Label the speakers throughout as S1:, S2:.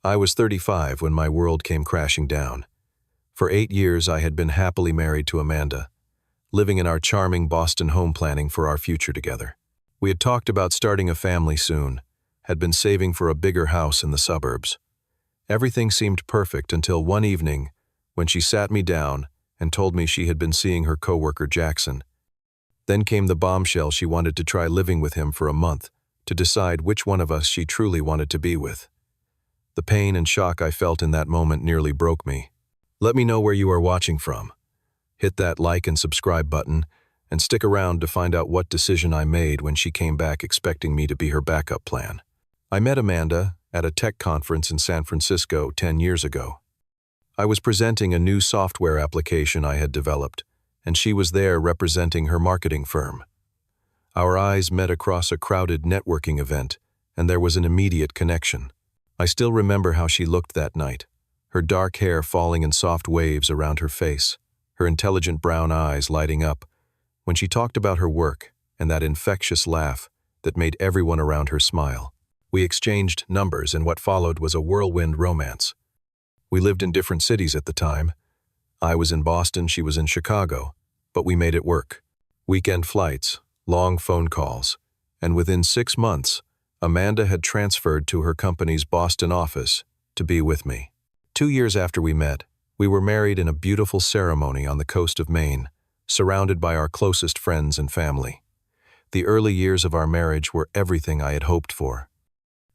S1: I was 35 when my world came crashing down. For 8 years I had been happily married to Amanda, living in our charming Boston home planning for our future together. We had talked about starting a family soon, had been saving for a bigger house in the suburbs. Everything seemed perfect until one evening when she sat me down and told me she had been seeing her coworker Jackson. Then came the bombshell she wanted to try living with him for a month to decide which one of us she truly wanted to be with. The pain and shock I felt in that moment nearly broke me. Let me know where you are watching from. Hit that like and subscribe button, and stick around to find out what decision I made when she came back expecting me to be her backup plan. I met Amanda at a tech conference in San Francisco 10 years ago. I was presenting a new software application I had developed, and she was there representing her marketing firm. Our eyes met across a crowded networking event, and there was an immediate connection. I still remember how she looked that night, her dark hair falling in soft waves around her face, her intelligent brown eyes lighting up, when she talked about her work and that infectious laugh that made everyone around her smile. We exchanged numbers, and what followed was a whirlwind romance. We lived in different cities at the time. I was in Boston, she was in Chicago, but we made it work. Weekend flights, long phone calls, and within 6 months, Amanda had transferred to her company's Boston office to be with me. 2 years after we met, we were married in a beautiful ceremony on the coast of Maine, surrounded by our closest friends and family. The early years of our marriage were everything I had hoped for.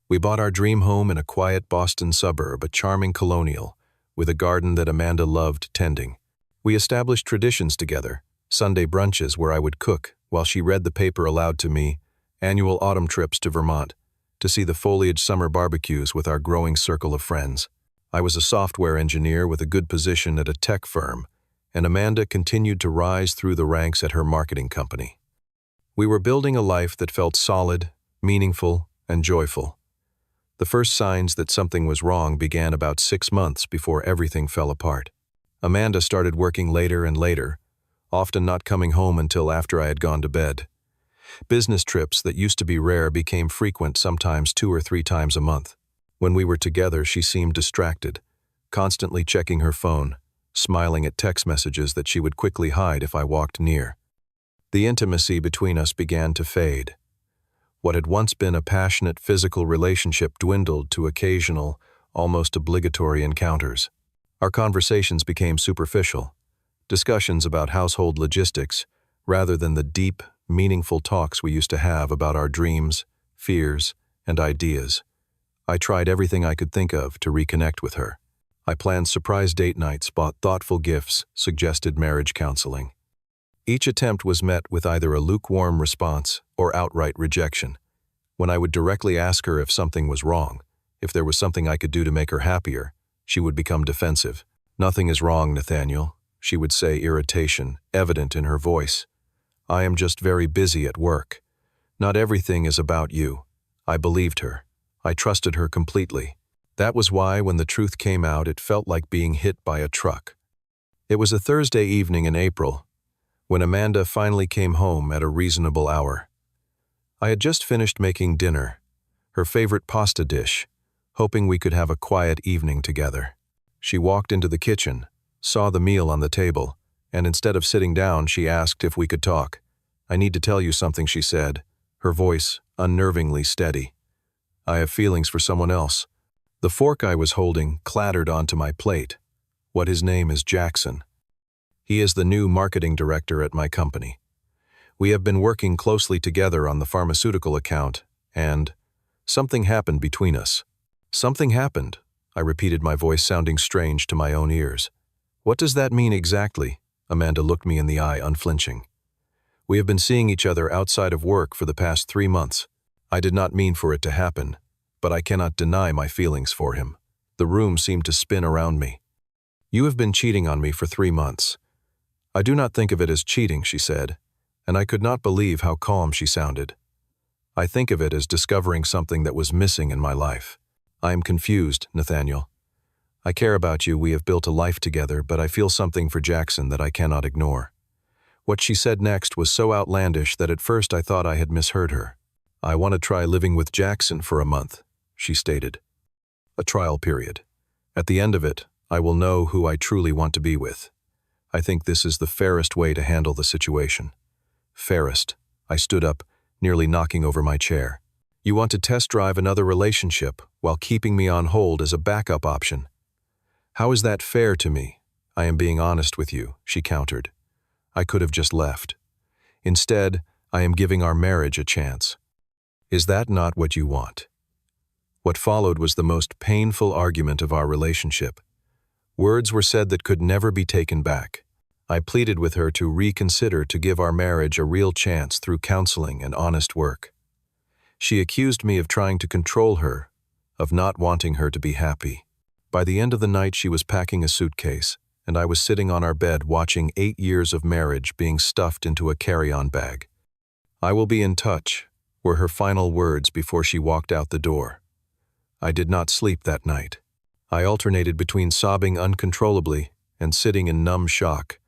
S1: We bought our dream home in a quiet Boston suburb, a charming colonial, with a garden that Amanda loved tending. We established traditions together, Sunday brunches where I would cook while she read the paper aloud to me, annual autumn trips to Vermont to see the foliage summer barbecues with our growing circle of friends. I was a software engineer with a good position at a tech firm, and Amanda continued to rise through the ranks at her marketing company. We were building a life that felt solid, meaningful, and joyful. The first signs that something was wrong began about 6 months before everything fell apart. Amanda started working later and later, often not coming home until after I had gone to bed. Business trips that used to be rare became frequent, sometimes 2 or 3 times a month. When we were together, she seemed distracted, constantly checking her phone, smiling at text messages that she would quickly hide if I walked near. The intimacy between us began to fade. What had once been a passionate physical relationship dwindled to occasional, almost obligatory encounters. Our conversations became superficial, discussions about household logistics, rather than the deep, meaningful talks we used to have about our dreams, fears, and ideas. I tried everything I could think of to reconnect with her. I planned surprise date nights, bought thoughtful gifts, suggested marriage counseling. Each attempt was met with either a lukewarm response or outright rejection. When I would directly ask her if something was wrong, if there was something I could do to make her happier, she would become defensive. "Nothing is wrong, Nathaniel," she would say, irritation evident in her voice. "I am just very busy at work. Not everything is about you." I believed her. I trusted her completely. That was why, when the truth came out, it felt like being hit by a truck. It was a Thursday evening in April, when Amanda finally came home at a reasonable hour. I had just finished making dinner, her favorite pasta dish, hoping we could have a quiet evening together. She walked into the kitchen, saw the meal on the table, and instead of sitting down, she asked if we could talk. "I need to tell you something," she said, her voice unnervingly steady. "I have feelings for someone else." The fork I was holding clattered onto my plate. "What his name is Jackson. He is the new marketing director at my company. We have been working closely together on the pharmaceutical account, and something happened between us." "Something happened," I repeated, my voice sounding strange to my own ears. "What does that mean exactly?" Amanda looked me in the eye, unflinching. "We have been seeing each other outside of work for the past 3 months. I did not mean for it to happen, but I cannot deny my feelings for him." The room seemed to spin around me. "You have been cheating on me for 3 months. I do not think of it as cheating," she said, and I could not believe how calm she sounded. "I think of it as discovering something that was missing in my life. I am confused, Nathaniel. I care about you, we have built a life together, but I feel something for Jackson that I cannot ignore." What she said next was so outlandish that at first I thought I had misheard her. "I want to try living with Jackson for a month," she stated. A trial period. At the end of it, I will know who I truly want to be with. I think this is the fairest way to handle the situation. Fairest. I stood up, nearly knocking over my chair. You want to test drive another relationship while keeping me on hold as a backup option. How is that fair to me? I am being honest with you, she countered. I could have just left. Instead, I am giving our marriage a chance. Is that not what you want? What followed was the most painful argument of our relationship. Words were said that could never be taken back. I pleaded with her to reconsider, to give our marriage a real chance through counseling and honest work. She accused me of trying to control her, of not wanting her to be happy. By the end of the night, she was packing a suitcase, and I was sitting on our bed watching 8 years of marriage being stuffed into a carry-on bag. "I will be in touch," were her final words before she walked out the door. I did not sleep that night. I alternated between sobbing uncontrollably and sitting in numb shock,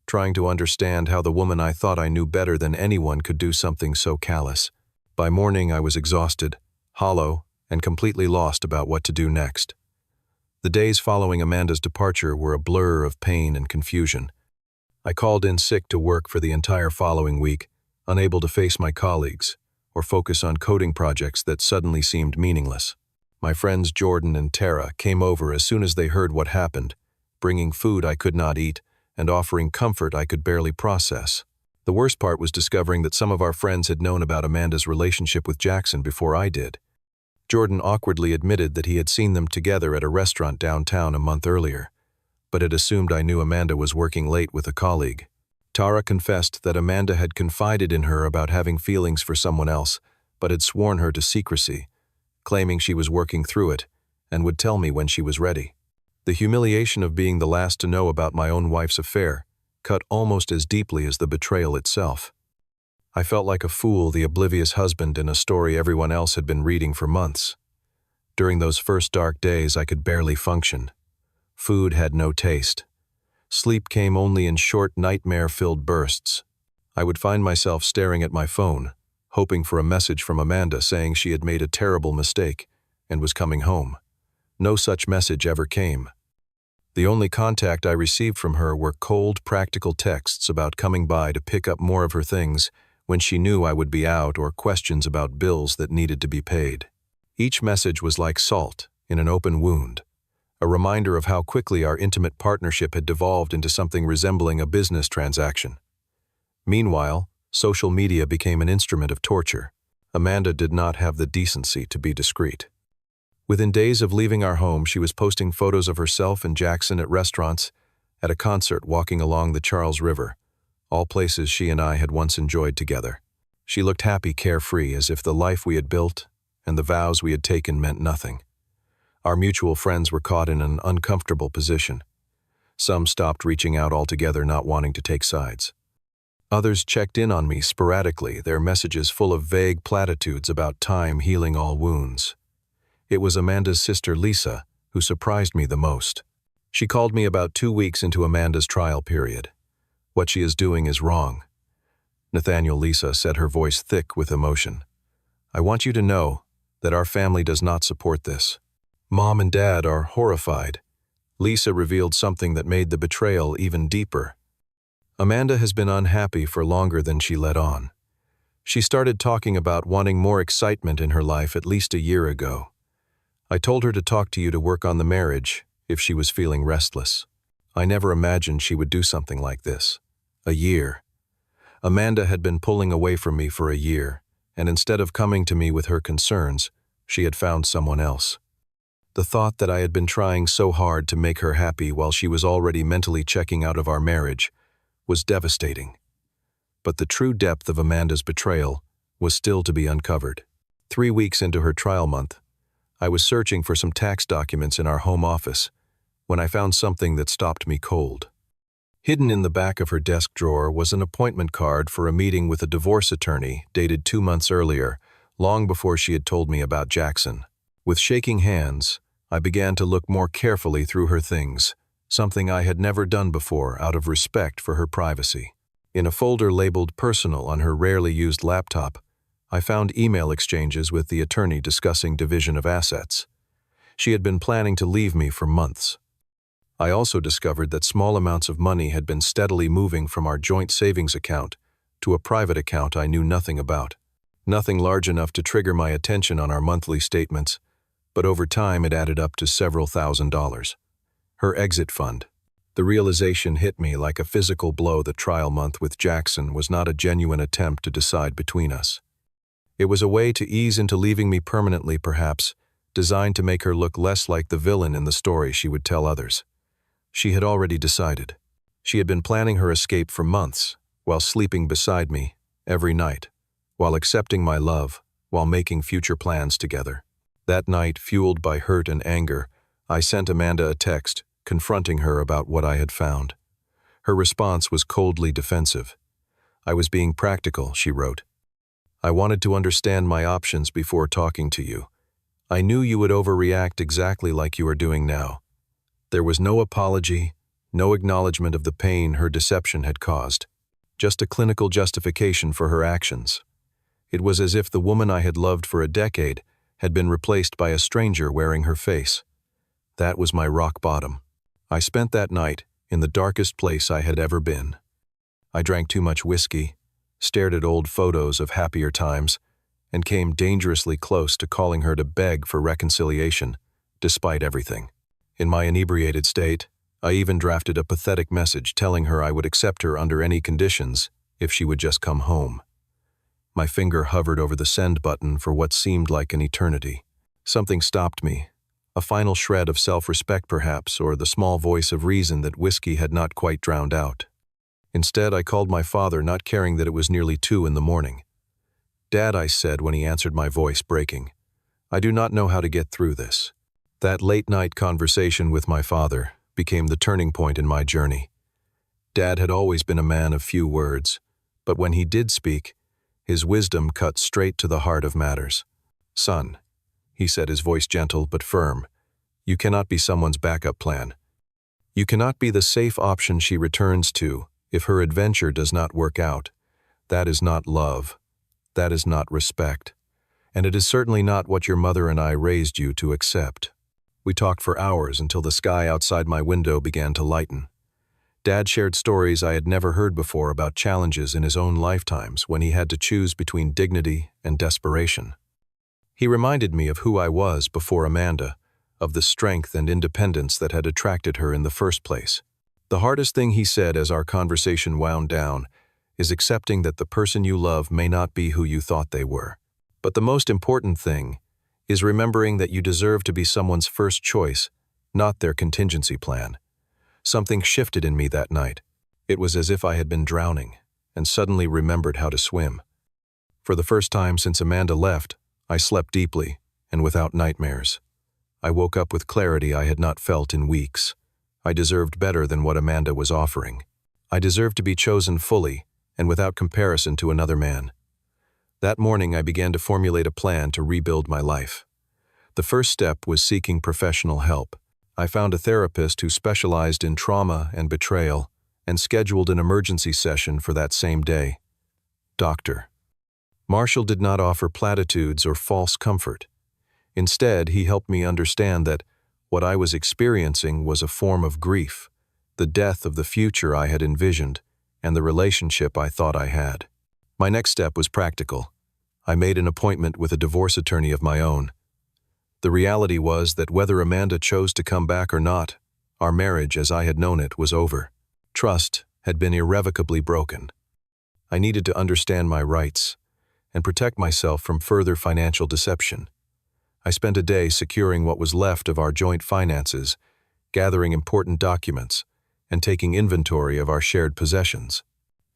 S1: trying to understand how the woman I thought I knew better than anyone could do something so callous. By morning, I was exhausted, hollow, and completely lost about what to do next. The days following Amanda's departure were a blur of pain and confusion. I called in sick to work for the entire following week, unable to face my colleagues or focus on coding projects that suddenly seemed meaningless. My friends Jordan and Tara came over as soon as they heard what happened, bringing food I could not eat and offering comfort I could barely process. The worst part was discovering that some of our friends had known about Amanda's relationship with Jackson before I did. Jordan awkwardly admitted that he had seen them together at a restaurant downtown a month earlier, but had assumed I knew Amanda was working late with a colleague. Tara confessed that Amanda had confided in her about having feelings for someone else, but had sworn her to secrecy, claiming she was working through it and would tell me when she was ready. The humiliation of being the last to know about my own wife's affair cut almost as deeply as the betrayal itself. I felt like a fool, the oblivious husband in a story everyone else had been reading for months. During those first dark days, I could barely function. Food had no taste. Sleep came only in short, nightmare-filled bursts. I would find myself staring at my phone, hoping for a message from Amanda saying she had made a terrible mistake and was coming home. No such message ever came. The only contact I received from her were cold, practical texts about coming by to pick up more of her things when she knew I would be out, or questions about bills that needed to be paid. Each message was like salt in an open wound, a reminder of how quickly our intimate partnership had devolved into something resembling a business transaction. Meanwhile, social media became an instrument of torture. Amanda did not have the decency to be discreet. Within days of leaving our home, she was posting photos of herself and Jackson at restaurants, at a concert, walking along the Charles River, all places she and I had once enjoyed together. She looked happy, carefree, as if the life we had built and the vows we had taken meant nothing. Our mutual friends were caught in an uncomfortable position. Some stopped reaching out altogether, not wanting to take sides. Others checked in on me sporadically, their messages full of vague platitudes about time healing all wounds. It was Amanda's sister Lisa who surprised me the most. She called me about 2 weeks into Amanda's trial period. "What she is doing is wrong." Nathaniel, Lisa said, her voice thick with emotion. "I want you to know that our family does not support this. Mom and Dad are horrified." Lisa revealed something that made the betrayal even deeper. Amanda has been unhappy for longer than she let on. She started talking about wanting more excitement in her life at least a year ago. I told her to talk to you to work on the marriage if she was feeling restless. I never imagined she would do something like this. A year. Amanda had been pulling away from me for a year, and instead of coming to me with her concerns, she had found someone else. The thought that I had been trying so hard to make her happy while she was already mentally checking out of our marriage was devastating. But the true depth of Amanda's betrayal was still to be uncovered. 3 weeks into her trial month, I was searching for some tax documents in our home office when I found something that stopped me cold. Hidden in the back of her desk drawer was an appointment card for a meeting with a divorce attorney dated 2 months earlier, long before she had told me about Jackson. With shaking hands, I began to look more carefully through her things, something I had never done before out of respect for her privacy. In a folder labeled Personal on her rarely used laptop, I found email exchanges with the attorney discussing division of assets. She had been planning to leave me for months. I also discovered that small amounts of money had been steadily moving from our joint savings account to a private account I knew nothing about. Nothing large enough to trigger my attention on our monthly statements, but over time it added up to several $1,000s. Her exit fund. The realization hit me like a physical blow that trial month with Jackson was not a genuine attempt to decide between us. It was a way to ease into leaving me permanently, perhaps, designed to make her look less like the villain in the story she would tell others. She had already decided. She had been planning her escape for months, while sleeping beside me every night, while accepting my love, while making future plans together. That night, fueled by hurt and anger, I sent Amanda a text, confronting her about what I had found. Her response was coldly defensive. "I was being practical," she wrote. "I wanted to understand my options before talking to you. I knew you would overreact exactly like you are doing now." There was no apology, no acknowledgement of the pain her deception had caused, just a clinical justification for her actions. It was as if the woman I had loved for a decade had been replaced by a stranger wearing her face. That was my rock bottom. I spent that night in the darkest place I had ever been. I drank too much whiskey, stared at old photos of happier times, and came dangerously close to calling her to beg for reconciliation, despite everything. In my inebriated state, I even drafted a pathetic message telling her I would accept her under any conditions if she would just come home. My finger hovered over the send button for what seemed like an eternity. Something stopped me, a final shred of self-respect perhaps, or the small voice of reason that whiskey had not quite drowned out. Instead, I called my father, not caring that it was nearly 2 in the morning. "Dad," I said when he answered, my voice breaking, "I do not know how to get through this." That late-night conversation with my father became the turning point in my journey. Dad had always been a man of few words, but when he did speak, his wisdom cut straight to the heart of matters. "Son," he said, his voice gentle but firm, "you cannot be someone's backup plan. You cannot be the safe option she returns to if her adventure does not work out. That is not love. That is not respect. And it is certainly not what your mother and I raised you to accept." We talked for hours until the sky outside my window began to lighten. Dad shared stories I had never heard before about challenges in his own lifetimes when he had to choose between dignity and desperation. He reminded me of who I was before Amanda, of the strength and independence that had attracted her in the first place. "The hardest thing," he said as our conversation wound down, "is accepting that the person you love may not be who you thought they were. But the most important thing is remembering that you deserve to be someone's first choice, not their contingency plan." Something shifted in me that night. It was as if I had been drowning and suddenly remembered how to swim. For the first time since Amanda left, I slept deeply and without nightmares. I woke up with clarity I had not felt in weeks. I deserved better than what Amanda was offering. I deserved to be chosen fully and without comparison to another man. That morning, I began to formulate a plan to rebuild my life. The first step was seeking professional help. I found a therapist who specialized in trauma and betrayal and scheduled an emergency session for that same day. Dr. Marshall did not offer platitudes or false comfort. Instead, he helped me understand that what I was experiencing was a form of grief, the death of the future I had envisioned, and the relationship I thought I had. My next step was practical. I made an appointment with a divorce attorney of my own. The reality was that whether Amanda chose to come back or not, our marriage as I had known it was over. Trust had been irrevocably broken. I needed to understand my rights and protect myself from further financial deception. I spent a day securing what was left of our joint finances, gathering important documents, and taking inventory of our shared possessions.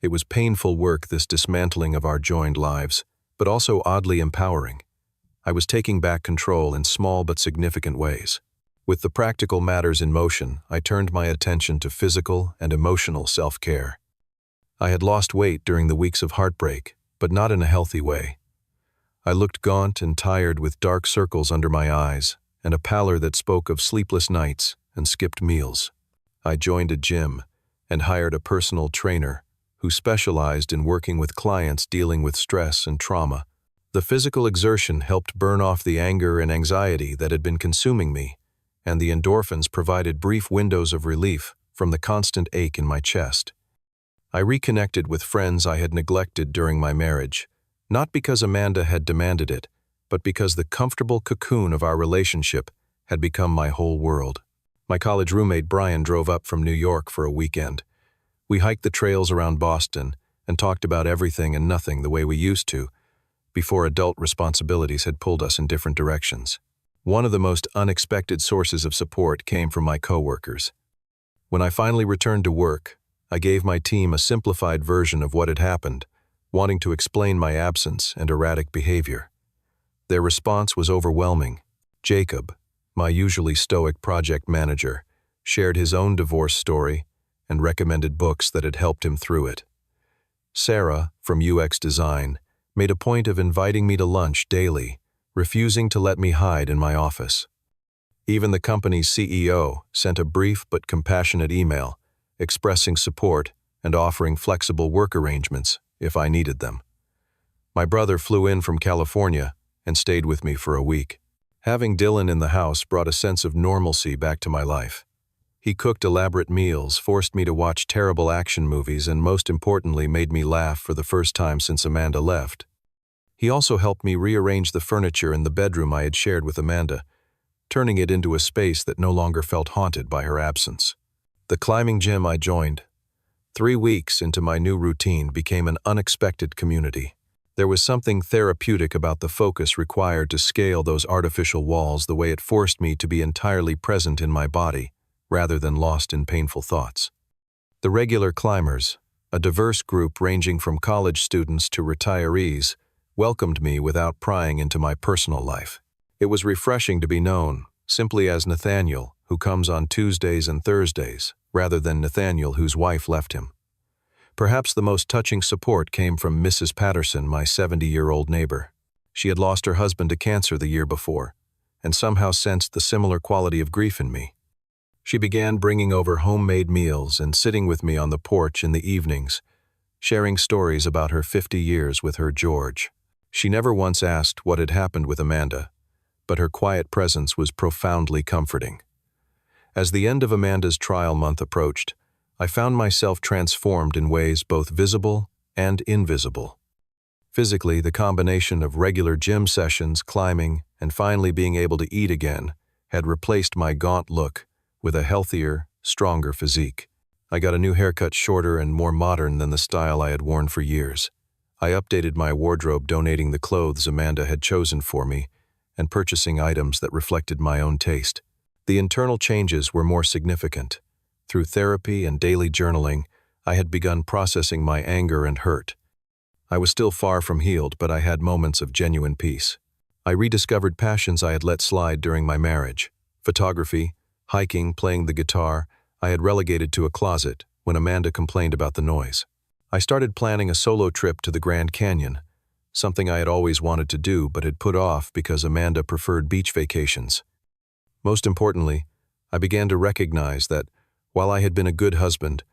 S1: It was painful work, this dismantling of our joined lives, but also oddly empowering. I was taking back control in small but significant ways. With the practical matters in motion, I turned my attention to physical and emotional self-care. I had lost weight during the weeks of heartbreak, but not in a healthy way. I looked gaunt and tired with dark circles under my eyes and a pallor that spoke of sleepless nights and skipped meals. I joined a gym and hired a personal trainer who specialized in working with clients dealing with stress and trauma. The physical exertion helped burn off the anger and anxiety that had been consuming me, and the endorphins provided brief windows of relief from the constant ache in my chest. I reconnected with friends I had neglected during my marriage, not because Amanda had demanded it, but because the comfortable cocoon of our relationship had become my whole world. My college roommate Brian drove up from New York for a weekend. We hiked the trails around Boston and talked about everything and nothing the way we used to, before adult responsibilities had pulled us in different directions. One of the most unexpected sources of support came from my coworkers. When I finally returned to work, I gave my team a simplified version of what had happened, wanting to explain my absence and erratic behavior. Their response was overwhelming. Jacob, my usually stoic project manager, shared his own divorce story and recommended books that had helped him through it. Sarah, from UX Design, made a point of inviting me to lunch daily, refusing to let me hide in my office. Even the company's CEO sent a brief but compassionate email, expressing support and offering flexible work arrangements if I needed them. My brother flew in from California and stayed with me for a week. Having Dylan in the house brought a sense of normalcy back to my life. He cooked elaborate meals, forced me to watch terrible action movies, and most importantly made me laugh for the first time since Amanda left. He also helped me rearrange the furniture in the bedroom I had shared with Amanda, turning it into a space that no longer felt haunted by her absence. The climbing gym I joined, 3 weeks into my new routine, became an unexpected community. There was something therapeutic about the focus required to scale those artificial walls, the way it forced me to be entirely present in my body, rather than lost in painful thoughts. The regular climbers, a diverse group ranging from college students to retirees, welcomed me without prying into my personal life. It was refreshing to be known simply as Nathaniel, who comes on Tuesdays and Thursdays, rather than Nathaniel whose wife left him. Perhaps the most touching support came from Mrs. Patterson, my 70-year-old neighbor. She had lost her husband to cancer the year before, and somehow sensed the similar quality of grief in me. She began bringing over homemade meals and sitting with me on the porch in the evenings, sharing stories about her 50 years with her George. She never once asked what had happened with Amanda, but her quiet presence was profoundly comforting. As the end of Amanda's trial month approached, I found myself transformed in ways both visible and invisible. Physically, the combination of regular gym sessions, climbing, and finally being able to eat again had replaced my gaunt look with a healthier, stronger physique. I got a new haircut, shorter and more modern than the style I had worn for years. I updated my wardrobe, donating the clothes Amanda had chosen for me and purchasing items that reflected my own taste. The internal changes were more significant. Through therapy and daily journaling, I had begun processing my anger and hurt. I was still far from healed, but I had moments of genuine peace. I rediscovered passions I had let slide during my marriage. Photography, hiking, playing the guitar, I had relegated to a closet when Amanda complained about the noise. I started planning a solo trip to the Grand Canyon, something I had always wanted to do but had put off because Amanda preferred beach vacations. Most importantly, I began to recognize that, while I had been a good husband,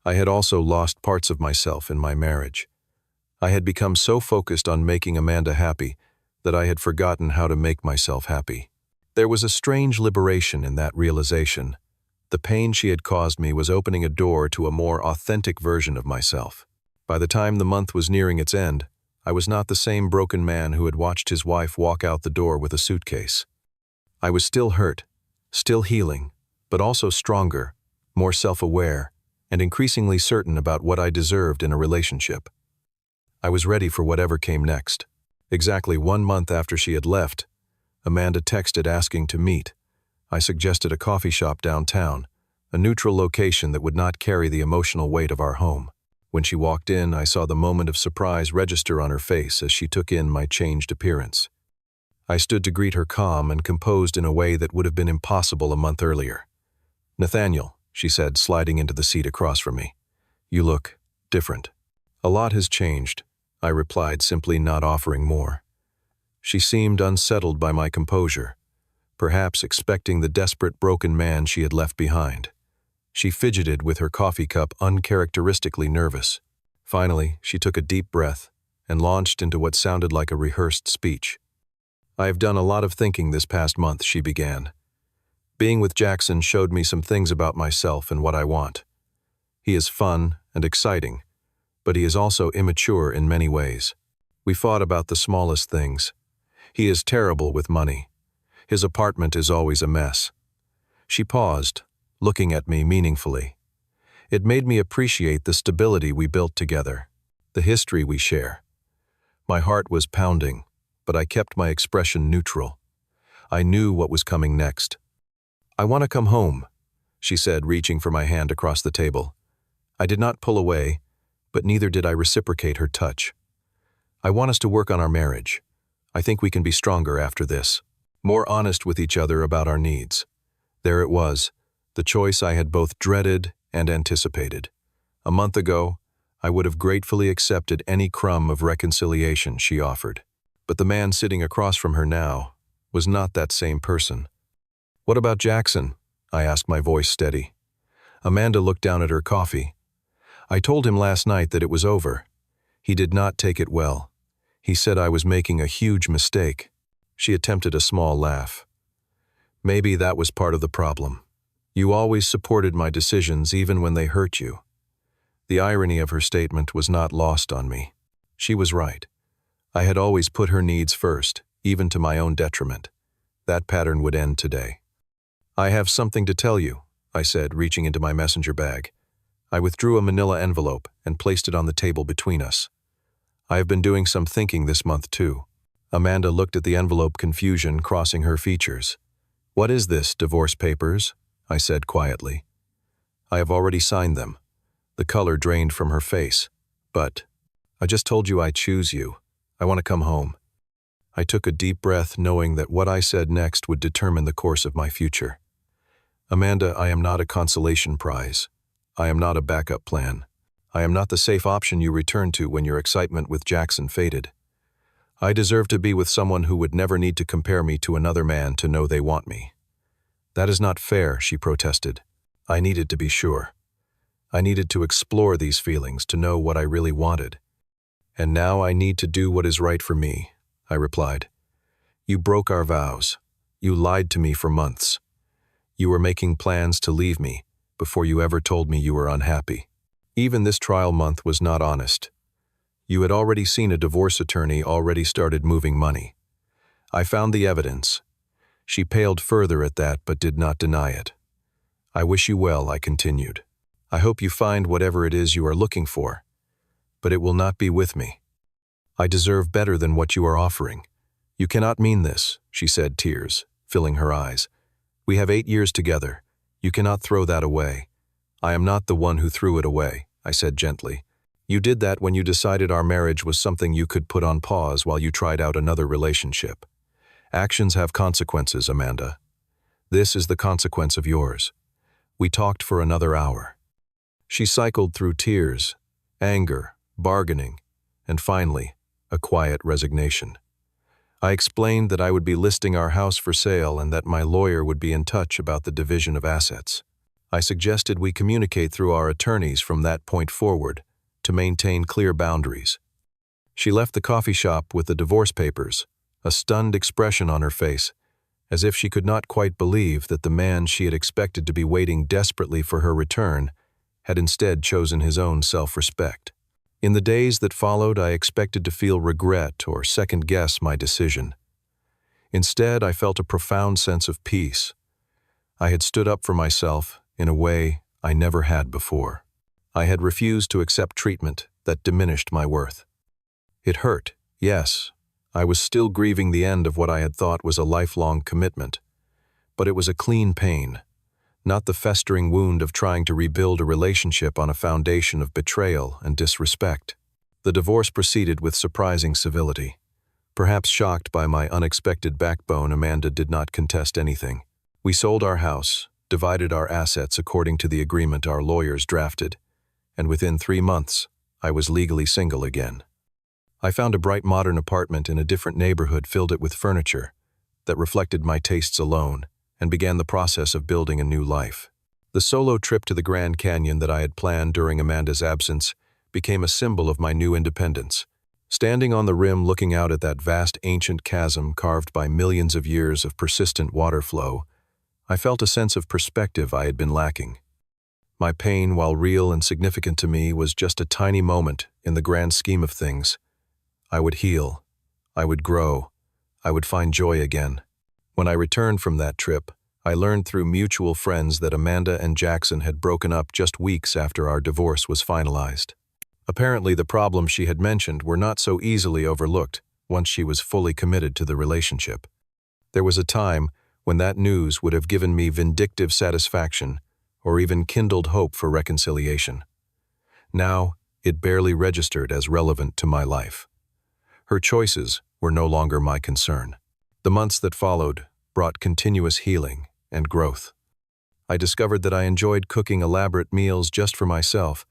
S1: I had also lost parts of myself in my marriage. I had become so focused on making Amanda happy that I had forgotten how to make myself happy. There was a strange liberation in that realization. The pain she had caused me was opening a door to a more authentic version of myself. By the time the month was nearing its end, I was not the same broken man who had watched his wife walk out the door with a suitcase. I was still hurt, still healing, but also stronger, more self-aware, and increasingly certain about what I deserved in a relationship. I was ready for whatever came next. Exactly 1 month after she had left, Amanda texted asking to meet. I suggested a coffee shop downtown, a neutral location that would not carry the emotional weight of our home. When she walked in, I saw the moment of surprise register on her face as she took in my changed appearance. I stood to greet her, calm and composed in a way that would have been impossible a month earlier. "Nathaniel," she said, sliding into the seat across from me. "You look different." "A lot has changed," I replied, simply not offering more. She seemed unsettled by my composure, perhaps expecting the desperate broken man she had left behind. She fidgeted with her coffee cup, uncharacteristically nervous. Finally, she took a deep breath and launched into what sounded like a rehearsed speech. "I have done a lot of thinking this past month," she began. "Being with Jackson showed me some things about myself and what I want. He is fun and exciting, but he is also immature in many ways. We fought about the smallest things. He is terrible with money. His apartment is always a mess." She paused, looking at me meaningfully. It made me appreciate the stability we built together, the history we share. My heart was pounding, but I kept my expression neutral. I knew what was coming next. "I want to come home," she said, reaching for my hand across the table. I did not pull away, but neither did I reciprocate her touch. "I want us to work on our marriage. I think we can be stronger after this. More honest with each other about our needs." There it was, the choice I had both dreaded and anticipated. A month ago, I would have gratefully accepted any crumb of reconciliation she offered. But the man sitting across from her now was not that same person. "What about Jackson?" I asked, my voice steady. Amanda looked down at her coffee. "I told him last night that it was over. He did not take it well. He said I was making a huge mistake." She attempted a small laugh. "Maybe that was part of the problem. You always supported my decisions even when they hurt you." The irony of her statement was not lost on me. She was right. I had always put her needs first, even to my own detriment. That pattern would end today. "I have something to tell you," I said, reaching into my messenger bag. I withdrew a manila envelope and placed it on the table between us. "I have been doing some thinking this month too." Amanda looked at the envelope, confusion crossing her features. "What is this, divorce papers?" I said quietly. "I have already signed them." The color drained from her face. "But I just told you I choose you. I want to come home." I took a deep breath, knowing that what I said next would determine the course of my future. "Amanda, I am not a consolation prize. I am not a backup plan. I am not the safe option you return to when your excitement with Jackson faded. I deserve to be with someone who would never need to compare me to another man to know they want me." "That is not fair," she protested. I needed to be sure. I needed to explore these feelings to know what I really wanted. "And now I need to do what is right for me," I replied. "You broke our vows. You lied to me for months. You were making plans to leave me before you ever told me you were unhappy. Even this trial month was not honest. You had already seen a divorce attorney, already started moving money. I found the evidence." She paled further at that but did not deny it. "I wish you well," I continued. "I hope you find whatever it is you are looking for, but it will not be with me. I deserve better than what you are offering." "You cannot mean this," she said, tears filling her eyes. "We have 8 years together. You cannot throw that away." "I am not the one who threw it away," I said gently. "You did that when you decided our marriage was something you could put on pause while you tried out another relationship. Actions have consequences, Amanda. This is the consequence of yours." We talked for another hour. She cycled through tears, anger, bargaining, and finally, a quiet resignation. I explained that I would be listing our house for sale and that my lawyer would be in touch about the division of assets. I suggested we communicate through our attorneys from that point forward to maintain clear boundaries. She left the coffee shop with the divorce papers, a stunned expression on her face, as if she could not quite believe that the man she had expected to be waiting desperately for her return had instead chosen his own self-respect. In the days that followed, I expected to feel regret or second-guess my decision. Instead, I felt a profound sense of peace. I had stood up for myself in a way I never had before. I had refused to accept treatment that diminished my worth. It hurt, yes. I was still grieving the end of what I had thought was a lifelong commitment. But it was a clean pain, not the festering wound of trying to rebuild a relationship on a foundation of betrayal and disrespect. The divorce proceeded with surprising civility. Perhaps shocked by my unexpected backbone, Amanda did not contest anything. We sold our house, divided our assets according to the agreement our lawyers drafted, and within 3 months, I was legally single again. I found a bright modern apartment in a different neighborhood, filled it with furniture that reflected my tastes alone, and began the process of building a new life. The solo trip to the Grand Canyon that I had planned during Amanda's absence became a symbol of my new independence. Standing on the rim looking out at that vast ancient chasm carved by millions of years of persistent water flow, I felt a sense of perspective I had been lacking. My pain, while real and significant to me, was just a tiny moment in the grand scheme of things. I would heal. I would grow. I would find joy again. When I returned from that trip, I learned through mutual friends that Amanda and Jackson had broken up just weeks after our divorce was finalized. Apparently, the problems she had mentioned were not so easily overlooked once she was fully committed to the relationship. There was a time when that news would have given me vindictive satisfaction or even kindled hope for reconciliation. Now, it barely registered as relevant to my life. Her choices were no longer my concern. The months that followed brought continuous healing and growth. I discovered that I enjoyed cooking elaborate meals just for myself,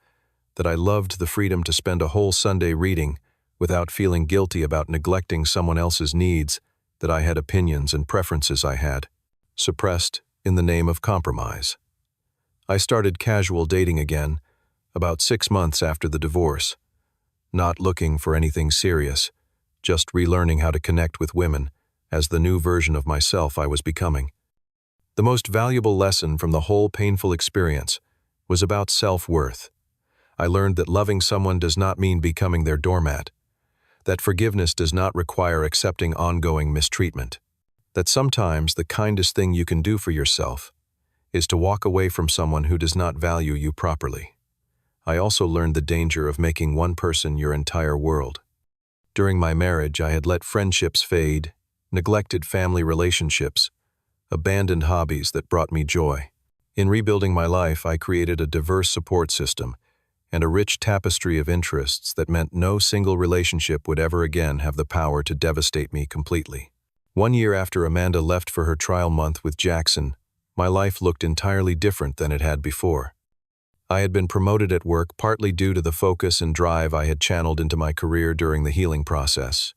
S1: that I loved the freedom to spend a whole Sunday reading without feeling guilty about neglecting someone else's needs, that I had opinions and preferences I had, suppressed in the name of compromise. I started casual dating again, about 6 months after the divorce, not looking for anything serious, just relearning how to connect with women as the new version of myself I was becoming. The most valuable lesson from the whole painful experience was about self-worth. I learned that loving someone does not mean becoming their doormat, that forgiveness does not require accepting ongoing mistreatment, that sometimes the kindest thing you can do for yourself is to walk away from someone who does not value you properly. I also learned the danger of making one person your entire world. During my marriage, I had let friendships fade, neglected family relationships, abandoned hobbies that brought me joy. In rebuilding my life, I created a diverse support system and a rich tapestry of interests that meant no single relationship would ever again have the power to devastate me completely. 1 year after Amanda left for her trial month with Jackson, my life looked entirely different than it had before. I had been promoted at work partly due to the focus and drive I had channeled into my career during the healing process.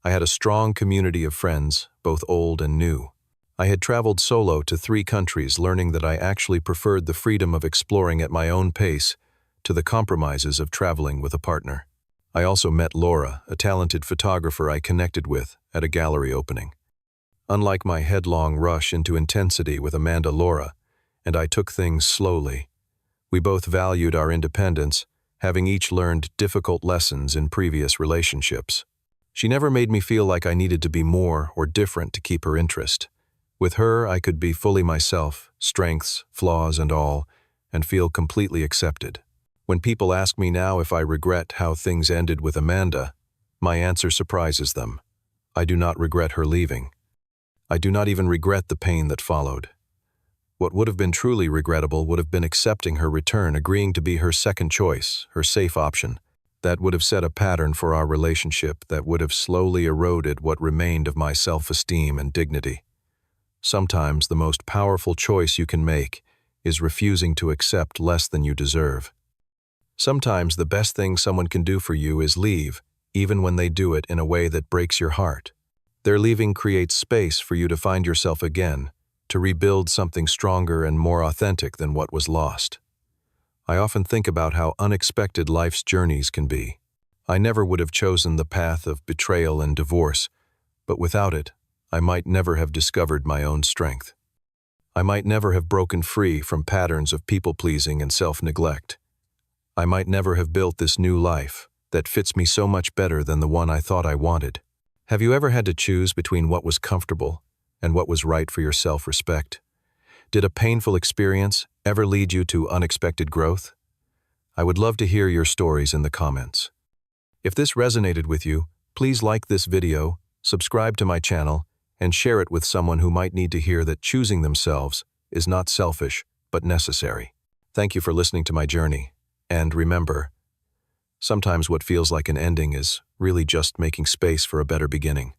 S1: I had a strong community of friends, both old and new. I had traveled solo to 3 countries, learning that I actually preferred the freedom of exploring at my own pace to the compromises of traveling with a partner. I also met Laura, a talented photographer I connected with at a gallery opening. Unlike my headlong rush into intensity with Amanda, Laura and I took things slowly. We both valued our independence, having each learned difficult lessons in previous relationships. She never made me feel like I needed to be more or different to keep her interest. With her, I could be fully myself, strengths, flaws, and all, and feel completely accepted. When people ask me now if I regret how things ended with Amanda, my answer surprises them. I do not regret her leaving. I do not even regret the pain that followed. What would have been truly regrettable would have been accepting her return, agreeing to be her second choice, her safe option. That would have set a pattern for our relationship that would have slowly eroded what remained of my self-esteem and dignity. Sometimes the most powerful choice you can make is refusing to accept less than you deserve. Sometimes the best thing someone can do for you is leave, even when they do it in a way that breaks your heart. Their leaving creates space for you to find yourself again, to rebuild something stronger and more authentic than what was lost. I often think about how unexpected life's journeys can be. I never would have chosen the path of betrayal and divorce, but without it, I might never have discovered my own strength. I might never have broken free from patterns of people-pleasing and self-neglect. I might never have built this new life that fits me so much better than the one I thought I wanted. Have you ever had to choose between what was comfortable and what was right for your self-respect? Did a painful experience ever lead you to unexpected growth? I would love to hear your stories in the comments. If this resonated with you, please like this video, subscribe to my channel, and share it with someone who might need to hear that choosing themselves is not selfish, but necessary. Thank you for listening to my journey. And remember, sometimes what feels like an ending is really just making space for a better beginning.